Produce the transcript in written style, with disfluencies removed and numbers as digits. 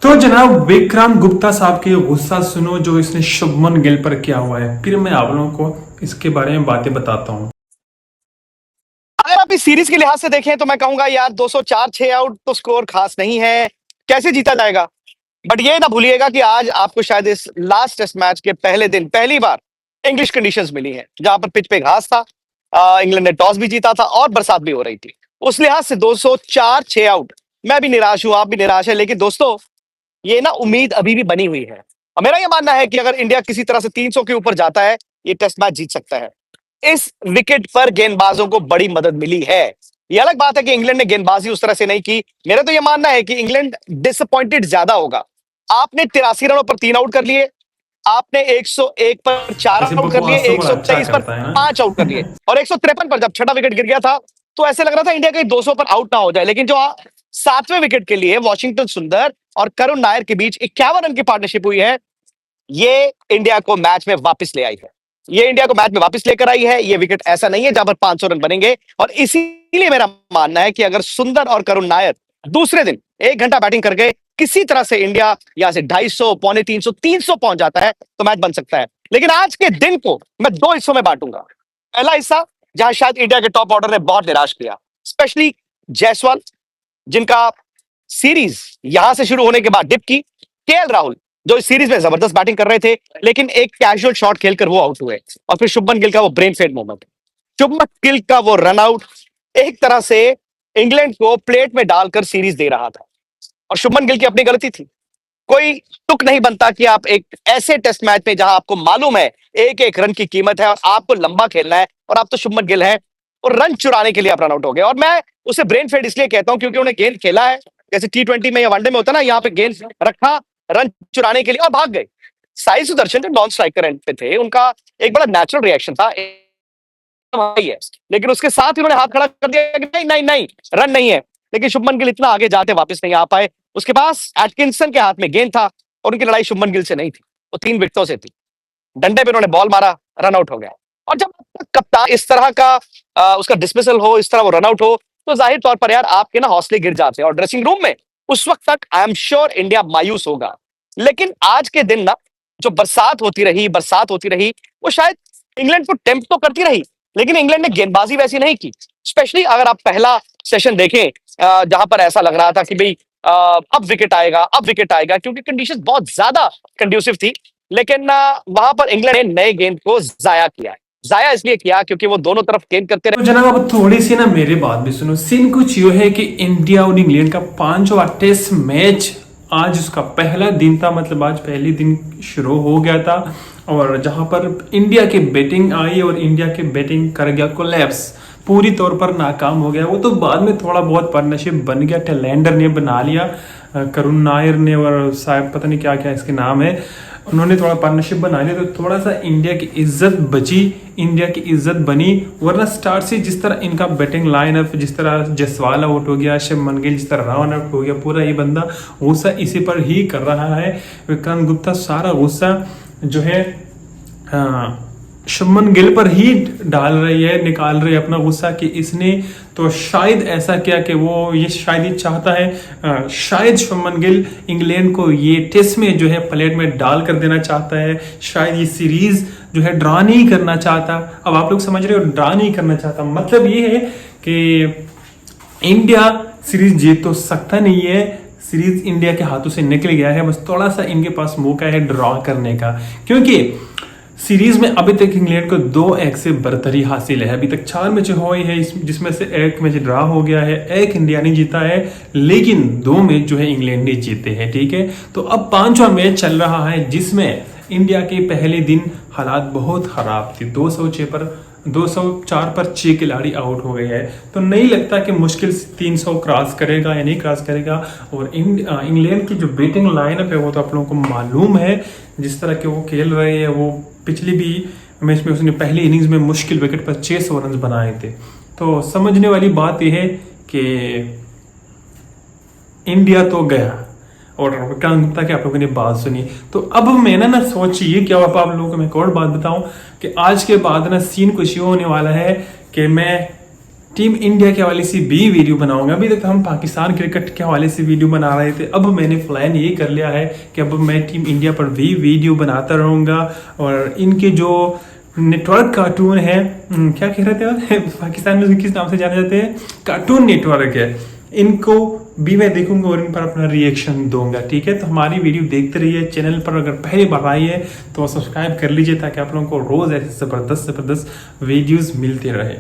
तो जनाब विक्रांत गुप्ता साहब के गुस्सा सुनो जो इसने शुभमन गिल पर किया हुआ है। फिर मैं आप लोगों को इसके बारे में बातें बताता हूँ। अगर आप इस सीरीज के लिहाज से देखें तो मैं कहूंगा यार 204 6 आउट तो स्कोर खास नहीं है। कैसे जीता जाएगा? बट ये ना भूलिएगा कि आज आपको शायद इस लास्ट टेस्ट मैच के पहले दिन पहली बार इंग्लिश कंडीशंस मिली हैं जहां पर पिच पे घास था। इंग्लैंड ने टॉस भी जीता था और बरसात भी हो रही थी। उस लिहाज से 204 6 आउट, मैं भी निराश हूं, आप भी निराश है, लेकिन दोस्तों ये ना उम्मीद अभी भी बनी हुई है। और मेरा ये मानना है कि अगर इंडिया किसी तरह से 300 के ऊपर जाता है, ये टेस्ट मैच जीत सकता है। इस विकेट पर गेंदबाजों को बड़ी मदद मिली है। ये अलग बात है कि इंग्लैंड ने गेंदबाजी उस तरह से नहीं की। मेरा तो ये मानना है कि इंग्लैंड डिसअपॉइंटेड ज्यादा होगा। आपने 83 रनों पर 3 आउट कर लिए, आपने 101 पर 4 ऐसे आउट कर लिए, बकवास तो बड़ा अच्छा 123 पर करता है ना। 5 आउट कर लिए, और 153 पर जब छठा विकेट गिर गया था तो ऐसे लग रहा था इंडिया कहीं 200 पर आउट ना हो जाए। लेकिन जो सातवें विकेट के लिए वॉशिंगटन सुंदर और करुण नायर के बीच 51 रन की पार्टनरशिप हुई है, ये इंडिया को मैच में वापस ले आई है। ये इंडिया को मैच में वापस लेकर आई है। ये विकेट ऐसा नहीं है जहां पर 500 रन बनेंगे। और इसीलिए मेरा मानना है कि अगर सुंदर और करुण नायर दूसरे दिन 1 घंटा बैटिंग करके किसी तरह से इंडिया यहां से 250 पौने 300 300 पहुंच जाता है तो मैच बन सकता है। लेकिन आज के दिन को मैं 2 हिस्सों में बांटूंगा। पहला हिस्सा जहां शायद इंडिया के टॉप ऑर्डर ने बहुत निराश किया, स्पेशली जायसवाल, जिनका सीरीज यहां से शुरू होने के बाद डिप की। केएल राहुल, जो इस सीरीज में जबरदस्त बैटिंग कर रहे थे लेकिन एक कैजुअल शॉट खेलकर वो आउट हुए। और फिर शुभमन गिल का वो brain fade moment, Shubman Gill का वो रन आउट एक तरह से इंग्लैंड को प्लेट में डालकर सीरीज दे रहा था। और शुभमन गिल की अपनी गलती थी। कोई तुक नहीं बनता कि आप एक ऐसे टेस्ट मैच में जहां आपको मालूम है एक एक रन की कीमत है और आपको लंबा खेलना है, और आप तो शुभमन गिल हैं, और रन चुराने के लिए आप रन आउट हो गए। और मैं उसे ब्रेन फेड इसलिए कहता हूं क्योंकि उन्हें गेंद खेला है जैसे T20 में या वनडे में होता ना, यहाँ पे गेंद रखा रन चुराने के लिए और भाग गए। साई सुदर्शन जो नॉन स्ट्राइकर एंड पे थे, उनका एक बड़ा नेचुरल रिएक्शन था, भाई है, लेकिन उसके साथ ही उन्होंने हाथ खड़ा कर दिया कि नहीं नहीं नहीं, रन नहीं है। लेकिन शुभमन गिल इतना आगे जाते वापस नहीं आ पाए। उसके पास एटकिंसन के हाथ में गेंद था और उनकी लड़ाई शुभमन गिल से नहीं थी, वो 3 विकेटों से थी। डंडे पे उन्होंने बॉल मारा, रन आउट हो गया। और जब कप्तान इस तरह का उसका डिसमिसल हो, इस तरह वो रन आउट हो, तो जाहिर तौर पर यार आपके ना हौसले गिर जाते हैं। और ड्रेसिंग रूम में उस वक्त तक आई एम श्योर इंडिया मायूस होगा। लेकिन आज के दिन ना जो बरसात होती रही, वो शायद इंग्लैंड को टेम्प्ट तो करती रही, लेकिन इंग्लैंड ने गेंदबाजी वैसी नहीं की। स्पेशली अगर आप पहला सेशन देखें जहां पर ऐसा लग रहा था कि भाई अब विकेट आएगा, अब विकेट आएगा, क्योंकि कंडीशन बहुत ज्यादा कंड्यूसिव थी। लेकिन वहां पर इंग्लैंड ने नए गेंद को जाया किया है। जाया इसलिए किया क्योंकि वो दोनों तरफ गेंद करते तो रहे। जनाब अब थोड़ी सी ना मेरी बात भी सुनो। सीन कुछ यूं है कि इंडिया और इंग्लैंड का 5वां टेस्ट मैच आज उसका पहला दिन था, मतलब आज पहले दिन शुरू हो गया था। और जहां पर इंडिया की बैटिंग आई और इंडिया की बैटिंग कर गया कोलैप्स, पूरी तौर पर नाकाम हो गया। वो तो बाद में थोड़ा बहुत पार्टनरशिप बन गया, टेलेंडर ने बना लिया, करुण नायर ने, और शायद पता नहीं क्या क्या इसके नाम है, उन्होंने थोड़ा पार्टनरशिप बना लिया तो थोड़ा सा इंडिया की इज्जत बची, इंडिया की इज्जत बनी। वरना स्टार्ट से जिस तरह इनका बैटिंग लाइनअप, जिस तरह जायसवाल आउट हो गया, शुभमन गिल जिस तरह रन आउट हो गया, पूरा ये बंदा गुस्सा इसी पर ही कर रहा है। विक्रांत गुप्ता सारा गुस्सा जो है शुभमन गिल पर ही डाल रही है, निकाल रही है अपना गुस्सा कि इसने तो शायद ऐसा किया कि वो ये शायद ही चाहता है, शायद शुभमन गिल इंग्लैंड को ये टेस्ट में जो है प्लेट में डाल कर देना चाहता है, शायद ये सीरीज जो है ड्रा नहीं करना चाहता। अब आप लोग समझ रहे हो, ड्रा नहीं करना चाहता मतलब ये है कि इंडिया सीरीज जीत तो सकता नहीं है, सीरीज इंडिया के हाथों से निकल गया है, बस थोड़ा सा इनके पास मौका है ड्रॉ करने का। क्योंकि सीरीज में अभी तक इंग्लैंड को 2-1 से बरतरी हासिल है। अभी तक 4 मैच हुए हैं, जिसमें से 1 मैच ड्रा हो गया है, 1 इंडिया ने जीता है, लेकिन 2 मैच जो है इंग्लैंड ने जीते हैं। ठीक है, तो अब 5वां मैच चल रहा है जिसमें इंडिया के पहले दिन हालात बहुत खराब थी। 204 पर 6 खिलाड़ी आउट हो गए हैं, तो नहीं लगता कि मुश्किल 300 क्रॉस करेगा या नहीं क्रॉस करेगा। और इंग्लैंड की जो बैटिंग लाइनअप है वो तो आप लोगों को मालूम है, जिस तरह के वो खेल रहे हैं। वो पिछली भी मैच में उसने पहली इनिंग्स में मुश्किल विकेट पर 600 रन बनाए थे। तो समझने वाली बात यह है कि इंडिया तो गया। और विक्रांत गुप्ता की आप लोगों ने बात सुनी, तो अब मैंने ना सोचिए कि अब आप लोगों को मैं एक और बात बताऊं कि आज के बाद ना सीन कुछ ये होने वाला है कि मैं टीम इंडिया के हवाले से भी वीडियो बनाऊंगा। अभी तक हम पाकिस्तान क्रिकेट के हवाले से वीडियो बना रहे थे, अब मैंने प्लान ये कर लिया है कि अब मैं टीम इंडिया पर भी वीडियो बनाता रहूँगा। और इनके जो नेटवर्क कार्टून है, क्या कह रहे थे पाकिस्तान में किस नाम से जाने जाते हैं, कार्टून नेटवर्क है, इनको भी मैं देखूंगा और इन पर अपना रिएक्शन दूंगा। ठीक है, तो हमारी वीडियो देखते रहिए। चैनल पर अगर पहली बार आई है तो सब्सक्राइब कर लीजिए ताकि आप लोगों को रोज ऐसे जबरदस्त वीडियोस मिलते रहे।